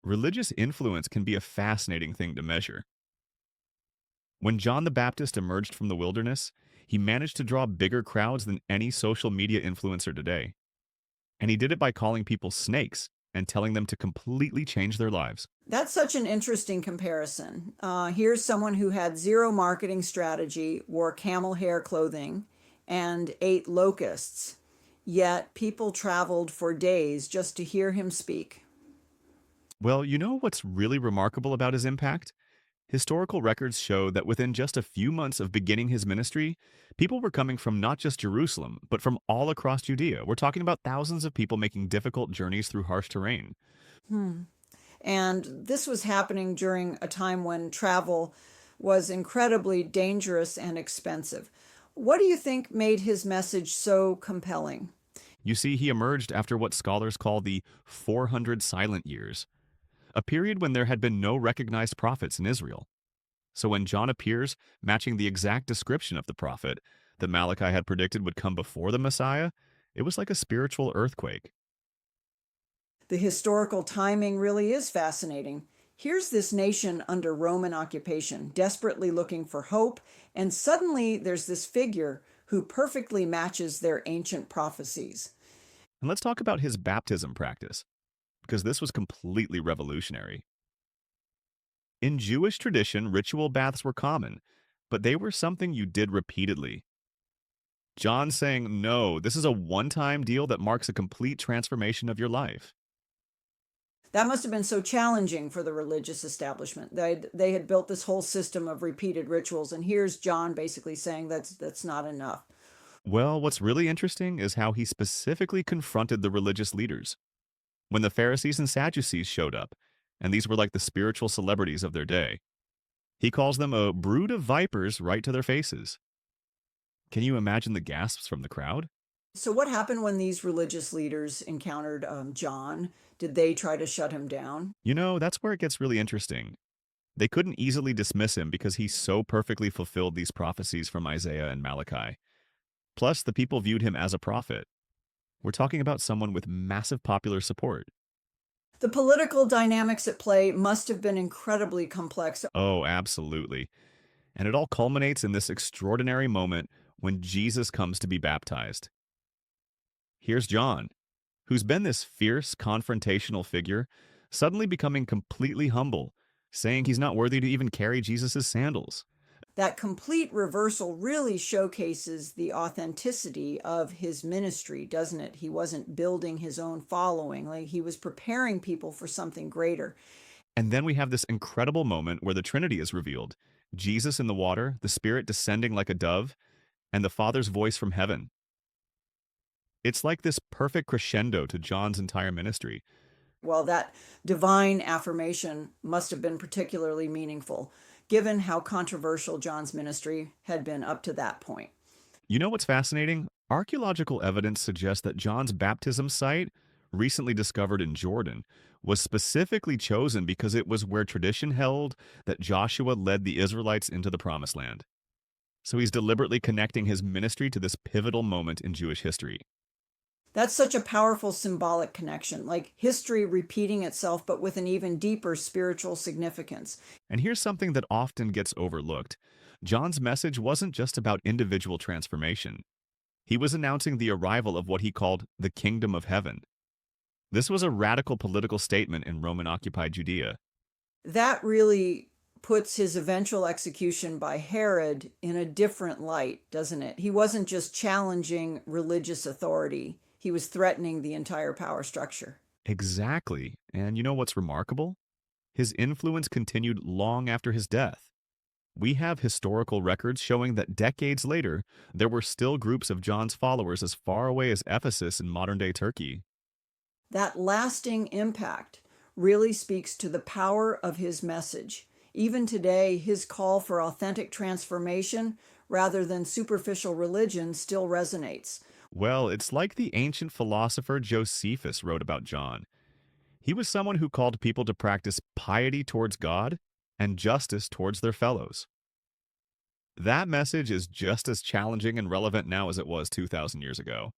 Religious influence can be a fascinating thing to measure. When John the Baptist emerged from the wilderness, he managed to draw bigger crowds than any social media influencer today. And he did it by calling people snakes and telling them to completely change their lives. That's such an interesting comparison. Here's someone who had zero marketing strategy, wore camel hair clothing, and ate locusts. Yet people traveled for days just to hear him speak. Well, you know what's really remarkable about his impact? Historical records show that within just a few months of beginning his ministry, people were coming from not just Jerusalem, but from all across Judea. We're talking about thousands of people making difficult journeys through harsh terrain. Hmm. And this was happening during a time when travel was incredibly dangerous and expensive. What do you think made his message so compelling? You see, he emerged after what scholars call the 400 silent years, a period when there had been no recognized prophets in Israel. So when John appears, matching the exact description of the prophet that Malachi had predicted would come before the Messiah, it was like a spiritual earthquake. The historical timing really is fascinating. Here's this nation under Roman occupation, desperately looking for hope, and suddenly there's this figure who perfectly matches their ancient prophecies. And let's talk about his baptism practice, because this was completely revolutionary. In Jewish tradition, ritual baths were common, but they were something you did repeatedly. John saying, no, this is a one time deal that marks a complete transformation of your life. That must have been so challenging for the religious establishment. They had built this whole system of repeated rituals, and here's John basically saying that's not enough. Well, what's really interesting is how he specifically confronted the religious leaders. When the Pharisees and Sadducees showed up, and these were like the spiritual celebrities of their day, he calls them a brood of vipers right to their faces. Can you imagine the gasps from the crowd? So, what happened when these religious leaders encountered John? Did they try to shut him down? You know, that's where it gets really interesting. They couldn't easily dismiss him because he so perfectly fulfilled these prophecies from Isaiah and Malachi. Plus, the people viewed him as a prophet. We're talking about someone with massive popular support. The political dynamics at play must have been incredibly complex. Oh, absolutely. And it all culminates in this extraordinary moment when Jesus comes to be baptized. Here's John, who's been this fierce, confrontational figure, suddenly becoming completely humble, saying he's not worthy to even carry Jesus' sandals. That complete reversal really showcases the authenticity of his ministry, doesn't it? He wasn't building his own following, like he was preparing people for something greater. And then we have this incredible moment where the Trinity is revealed: Jesus in the water, the Spirit descending like a dove, and the Father's voice from heaven. It's like this perfect crescendo to John's entire ministry. Well, that divine affirmation must have been particularly meaningful, given how controversial John's ministry had been up to that point. You know what's fascinating? Archaeological evidence suggests that John's baptism site, recently discovered in Jordan, was specifically chosen because it was where tradition held that Joshua led the Israelites into the Promised Land. So he's deliberately connecting his ministry to this pivotal moment in Jewish history. That's such a powerful symbolic connection, like history repeating itself, but with an even deeper spiritual significance. And here's something that often gets overlooked. John's message wasn't just about individual transformation. He was announcing the arrival of what he called the kingdom of heaven. This was a radical political statement in Roman-occupied Judea. That really puts his eventual execution by Herod in a different light, doesn't it? He wasn't just challenging religious authority, he was threatening the entire power structure. Exactly. And you know what's remarkable? His influence continued long after his death. We have historical records showing that decades later, there were still groups of John's followers as far away as Ephesus in modern-day Turkey. That lasting impact really speaks to the power of his message. Even today, his call for authentic transformation rather than superficial religion still resonates. Well, it's like the ancient philosopher Josephus wrote about John. He was someone who called people to practice piety towards God and justice towards their fellows. That message is just as challenging and relevant now as it was 2,000 years ago.